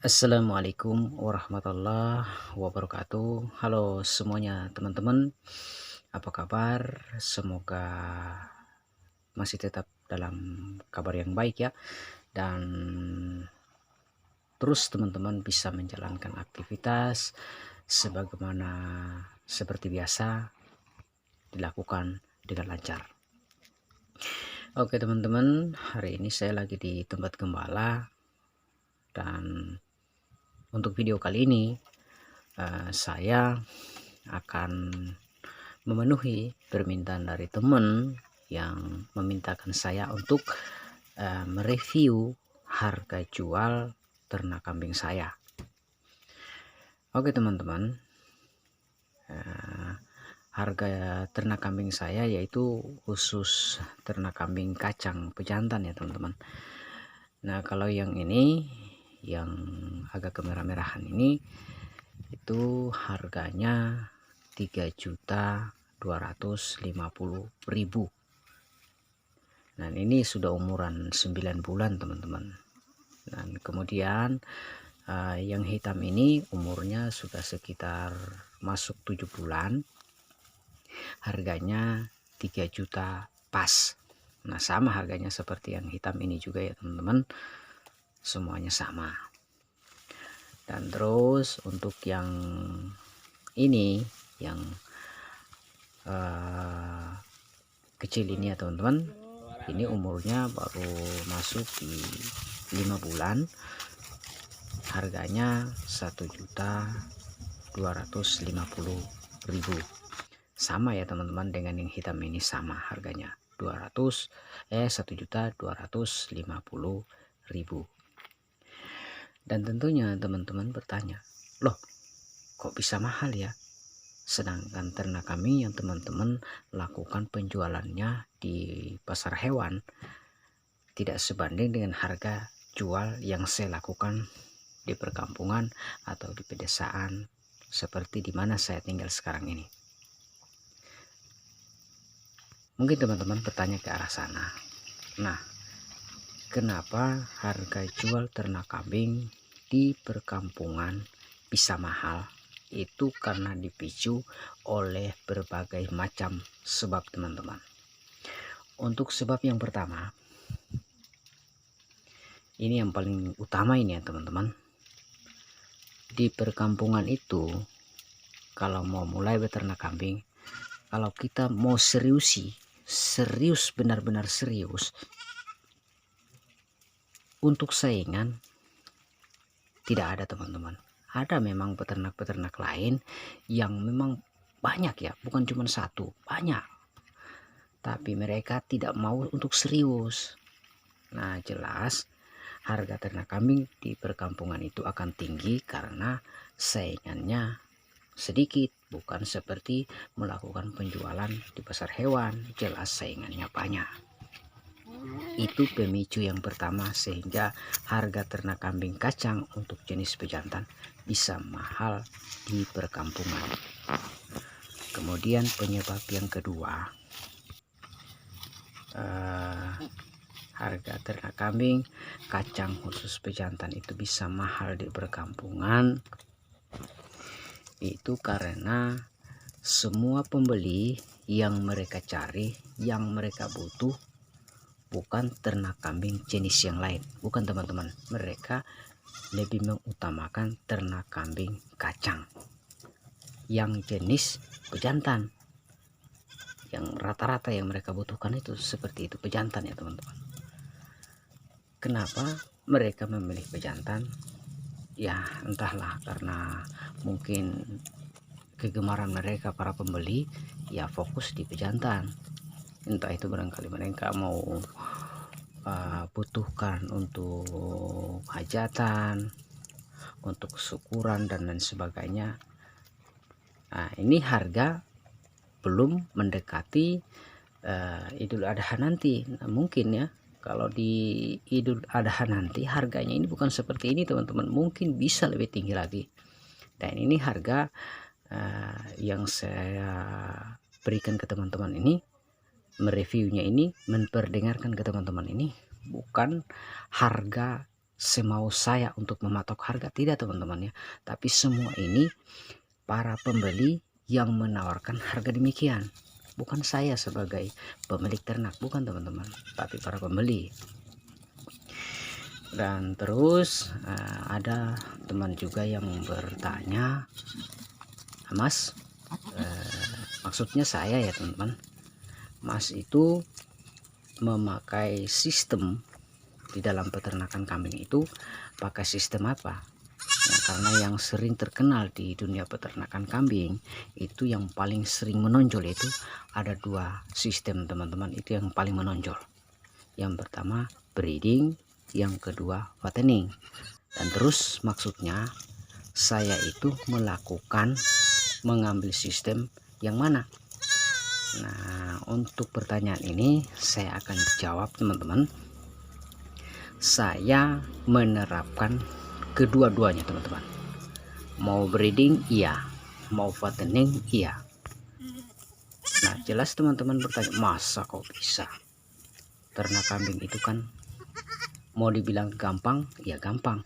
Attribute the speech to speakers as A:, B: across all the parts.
A: Assalamualaikum warahmatullahi wabarakatuh. Halo semuanya teman-teman, apa kabar? Semoga masih tetap dalam kabar yang baik ya, dan terus teman-teman bisa menjalankan aktivitas sebagaimana seperti biasa dilakukan dengan lancar. Oke teman-teman, hari ini saya lagi di tempat gembala, dan untuk video kali ini saya akan memenuhi permintaan dari teman yang memintakan saya untuk mereview harga jual ternak kambing saya. Oke teman-teman, harga ternak kambing saya yaitu khusus ternak kambing kacang pejantan ya teman-teman. Nah kalau yang ini yang agak kemerah-merahan ini itu harganya 3.250.000. Dan ini sudah umuran 9 bulan teman-teman. Dan kemudian yang hitam ini umurnya sudah sekitar masuk 7 bulan, harganya 3 juta pas. Nah sama harganya seperti yang hitam ini juga ya teman-teman, semuanya sama. Dan terus untuk yang ini yang kecil ini ya teman-teman, ini umurnya baru masuk di 5 bulan, harganya 1.250.000. sama ya teman-teman dengan yang hitam ini, sama harganya 1.250.000. Dan tentunya teman-teman bertanya, loh kok bisa mahal ya, sedangkan ternak kami yang teman-teman lakukan penjualannya di pasar hewan tidak sebanding dengan harga jual yang saya lakukan di perkampungan atau di pedesaan seperti di mana saya tinggal sekarang ini. Mungkin teman-teman bertanya ke arah sana. Nah, kenapa harga jual ternak kambing di perkampungan bisa mahal? Itu karena dipicu oleh berbagai macam sebab teman-teman. Untuk sebab yang pertama, ini yang paling utama ini ya teman-teman. Di perkampungan itu kalau mau mulai beternak kambing, kalau kita mau serius benar-benar serius, untuk saingan tidak ada teman-teman. Ada memang peternak-peternak lain yang memang banyak ya, bukan cuma satu, banyak. Tapi mereka tidak mau untuk serius. Nah jelas harga ternak kambing di perkampungan itu akan tinggi karena saingannya sedikit, bukan seperti melakukan penjualan di pasar hewan, jelas saingannya banyak. Itu pemicu yang pertama sehingga harga ternak kambing kacang untuk jenis pejantan bisa mahal di perkampungan. Kemudian penyebab yang kedua, harga ternak kambing kacang khusus pejantan itu bisa mahal di perkampungan, itu karena semua pembeli yang mereka cari, yang mereka butuh bukan ternak kambing jenis yang lain, bukan teman-teman. Mereka lebih mengutamakan ternak kambing kacang yang jenis pejantan. Yang rata-rata yang mereka butuhkan itu seperti itu, pejantan ya teman-teman. Kenapa mereka memilih pejantan? Ya entahlah, karena mungkin kegemaran mereka para pembeli ya fokus di pejantan. Entah itu barangkali mereka mau butuhkan untuk hajatan, untuk syukuran dan lain sebagainya. Nah ini harga belum mendekati Idul Adha nanti. Nah, mungkin ya kalau di Idul Adha nanti harganya ini bukan seperti ini teman-teman, mungkin bisa lebih tinggi lagi. Dan ini harga yang saya berikan ke teman-teman ini mereviewnya ini, memperdengarkan ke teman-teman ini bukan harga semau saya untuk mematok harga, tidak teman-teman ya, tapi semua ini para pembeli yang menawarkan harga demikian, bukan saya sebagai pemilik ternak, bukan teman-teman, tapi para pembeli. Dan terus ada teman juga yang bertanya, Mas, maksudnya saya ya teman-teman, Mas itu memakai sistem di dalam peternakan kambing itu pakai sistem apa ya, karena yang sering terkenal di dunia peternakan kambing itu yang paling sering menonjol itu ada 2 sistem teman-teman, itu yang paling menonjol. Yang pertama breeding, yang kedua fattening. Dan terus maksudnya saya itu mengambil sistem yang mana? Nah, untuk pertanyaan ini saya akan jawab teman-teman. Saya menerapkan kedua-duanya teman-teman. Mau breeding iya, mau fattening iya. Nah, jelas teman-teman bertanya, masa kok bisa? Ternak kambing itu kan mau dibilang gampang, ya gampang.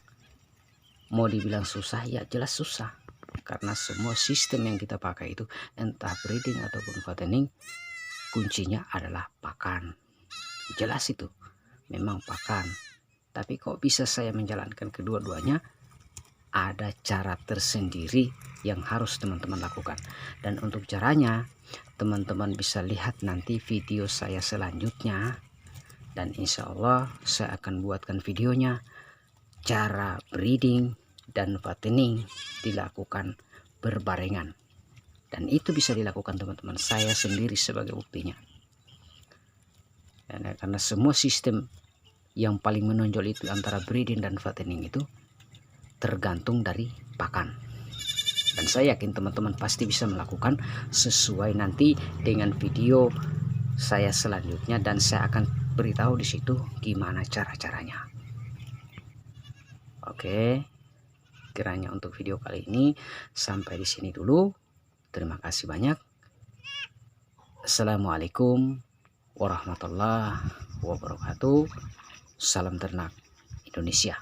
A: Mau dibilang susah, ya jelas susah. Karena semua sistem yang kita pakai itu, entah breeding ataupun fattening, kuncinya adalah pakan. Jelas itu, memang pakan. Tapi kok bisa saya menjalankan kedua-duanya? Ada cara tersendiri yang harus teman-teman lakukan. Dan untuk caranya, teman-teman bisa lihat nanti video saya selanjutnya. Dan insya Allah saya akan buatkan videonya. Cara breeding dan fattening dilakukan berbarengan. Dan itu bisa dilakukan teman-teman. Saya sendiri sebagai buktinya. Karena semua sistem yang paling menonjol itu antara breeding dan fattening itu tergantung dari pakan. Dan saya yakin teman-teman pasti bisa melakukan sesuai nanti dengan video saya selanjutnya, dan saya akan beritahu di situ gimana cara-caranya. Oke, kiranya untuk video kali ini sampai di sini dulu. Terima kasih banyak. Assalamualaikum warahmatullahi wabarakatuh. Salam ternak Indonesia.